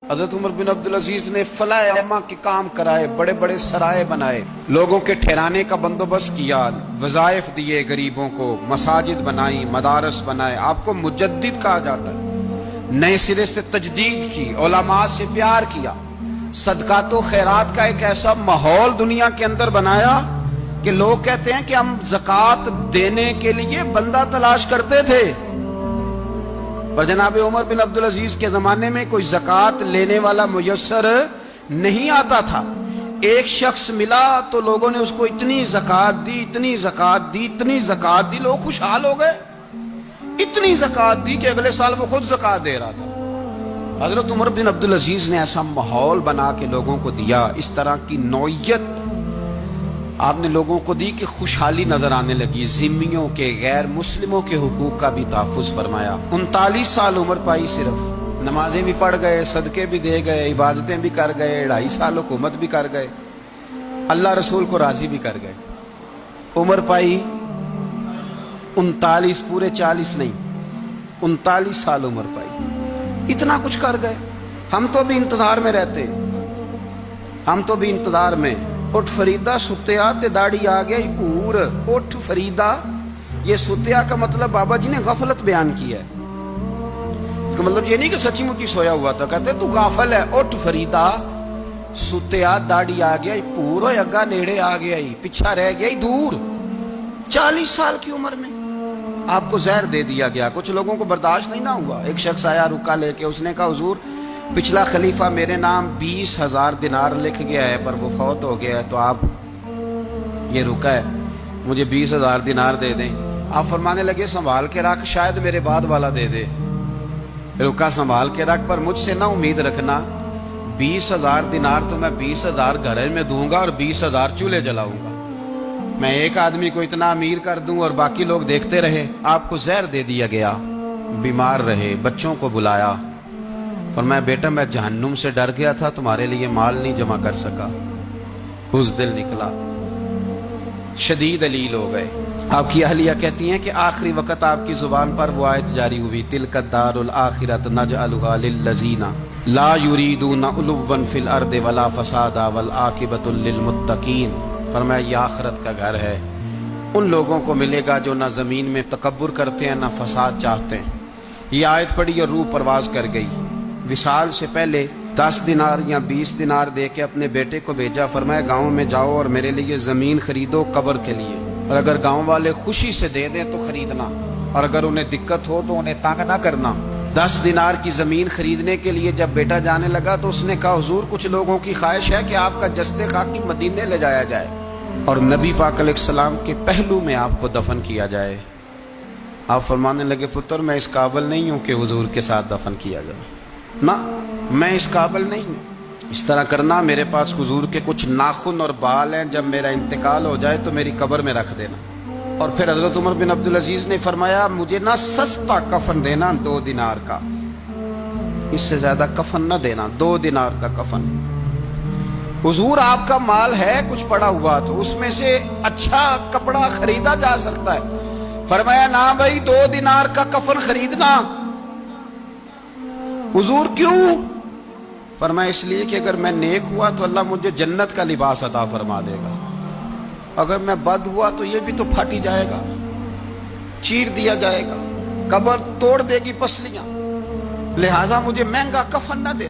حضرت عمر بن عبدالعزیز نے فلاح عامہ کے کام کرائے، بڑے بڑے سرائے بنائے، لوگوں کے ٹھہرانے کا بندوبست کیا، وظائف دیے غریبوں کو، مساجد بنائی، مدارس بنائے۔ آپ کو مجدد کہا جاتا ہے، نئے سرے سے تجدید کی، علماء سے پیار کیا، صدقات و خیرات کا ایک ایسا ماحول دنیا کے اندر بنایا کہ لوگ کہتے ہیں کہ ہم زکوٰۃ دینے کے لیے بندہ تلاش کرتے تھے، پر جناب عمر بن عبدالعزیز کے زمانے میں کوئی زکوٰۃ لینے والا میسر نہیں آتا تھا۔ ایک شخص ملا تو لوگوں نے اس کو اتنی زکوٰۃ دی، اتنی زکوٰۃ دی، اتنی زکوٰۃ دی، لوگ خوشحال ہو گئے، اتنی زکوٰۃ دی کہ اگلے سال وہ خود زکوٰۃ دے رہا تھا۔ حضرت عمر بن عبدالعزیز نے ایسا ماحول بنا کے لوگوں کو دیا، اس طرح کی نوعیت آپ نے لوگوں کو دی کہ خوشحالی نظر آنے لگی، ذمیوں کے، غیر مسلموں کے حقوق کا بھی تحفظ فرمایا۔ 39 سال عمر پائی، صرف نمازیں بھی پڑھ گئے، صدقے بھی دے گئے، عبادتیں بھی کر گئے، 2.5 سال حکومت بھی کر گئے، اللہ رسول کو راضی بھی کر گئے۔ عمر پائی 39، پورے 40 نہیں، 39 سال عمر پائی، اتنا کچھ کر گئے۔ ہم تو بھی انتظار میں رہتے، ہم تو بھی انتظار میں۔ اٹھ فریدہ ستیا تے داڑھی آ گیا پور، اٹھ فریدہ، یہ ستیا کا مطلب بابا جی نے غفلت بیان کیا ہے، اس کا مطلب یہ نہیں کہ سچی مچی سویا ہوا تھا، کہتے تو غافل ہے۔ اٹھ فریدہ ستیا داڑھی آ گیا پور، اور اگا نیڑے آ گیا ہی، پیچھا رہ گیا ہی دور۔ 40 سال کی عمر میں آپ کو زہر دے دیا گیا، کچھ لوگوں کو برداشت نہیں نہ ہوا۔ ایک شخص آیا رکا لے کے، اس نے کہا حضور پچھلا خلیفہ میرے نام 20,000 دینار لکھ گیا ہے، پر وہ فوت ہو گیا ہے، تو آپ یہ رکا ہے، مجھے 20,000 دینار دے دیں۔ آپ فرمانے لگے سنبھال کے رکھ، شاید میرے بعد والا دے دے۔ رکا سنبھال کے رکھ، پر مجھ سے نہ امید رکھنا، 20,000 دینار تو میں 20,000 گھر میں دوں گا اور 20,000 چولہے جلاؤں گا، میں ایک آدمی کو اتنا امیر کر دوں اور باقی لوگ دیکھتے رہے۔ آپ کو زہر دے دیا گیا، بیمار رہے، بچوں کو بلایا، فرمایا بیٹا میں جہنم سے ڈر گیا تھا، تمہارے لیے مال نہیں جمع کر سکا، اس دل نکلا، شدید علیل ہو گئے۔ آپ کی اہلیہ کہتی ہیں کہ آخری وقت آپ کی زبان پر وہ آیت جاری ہوئی، تلک الدار الآخرۃ نجعلھا للذین لا یریدون علوا فی الارض ولا فسادا والعاقبۃ للمتقین۔ فرمایا یہ آخرت کا گھر ہے، ان لوگوں کو ملے گا جو نہ زمین میں تکبر کرتے ہیں نہ فساد چاہتے ہیں۔ یہ آیت پڑھی اور روح پرواز کر گئی۔ وصال سے پہلے 10 دینار یا 20 دینار دے کے اپنے بیٹے کو بھیجا، فرمایا گاؤں میں جاؤ اور میرے لیے زمین خریدو قبر کے لیے، اور اگر گاؤں والے خوشی سے دے دیں تو خریدنا، اور اگر انہیں دقت ہو تو انہیں تنگ نہ کرنا۔ 10 دینار کی زمین خریدنے کے لیے جب بیٹا جانے لگا تو اس نے کہا حضور کچھ لوگوں کی خواہش ہے کہ آپ کا جسد خاکی مدینے لے جایا جائے اور نبی پاک علیہ السلام کے پہلو میں آپ کو دفن کیا جائے۔ آپ فرمانے لگے پتر میں اس قابل نہیں ہوں کہ حضور کے ساتھ دفن کیا جائے، نہ میں اس قابل نہیں ہوں۔ اس طرح کرنا، میرے پاس حضور کے کچھ ناخن اور بال ہیں، جب میرا انتقال ہو جائے تو میری قبر میں رکھ دینا۔ اور پھر حضرت عمر بن عبدالعزیز نے فرمایا مجھے نہ سستا کفن دینا 2 دینار کا، اس سے زیادہ کفن نہ دینا، 2 دینار کا کفن۔ حضور آپ کا مال ہے کچھ پڑا ہوا تو اس میں سے اچھا کپڑا خریدا جا سکتا ہے، فرمایا نہ بھائی 2 دینار کا کفن خریدنا۔ حضور کیوں؟ فرمایا اس لیے کہ اگر میں نیک ہوا تو اللہ مجھے جنت کا لباس عطا فرما دے گا، اگر میں بد ہوا تو یہ بھی تو پھاٹی جائے گا، چیر دیا جائے گا، قبر توڑ دے گی پسلیاں، لہٰذا مجھے مہنگا کفن نہ دے۔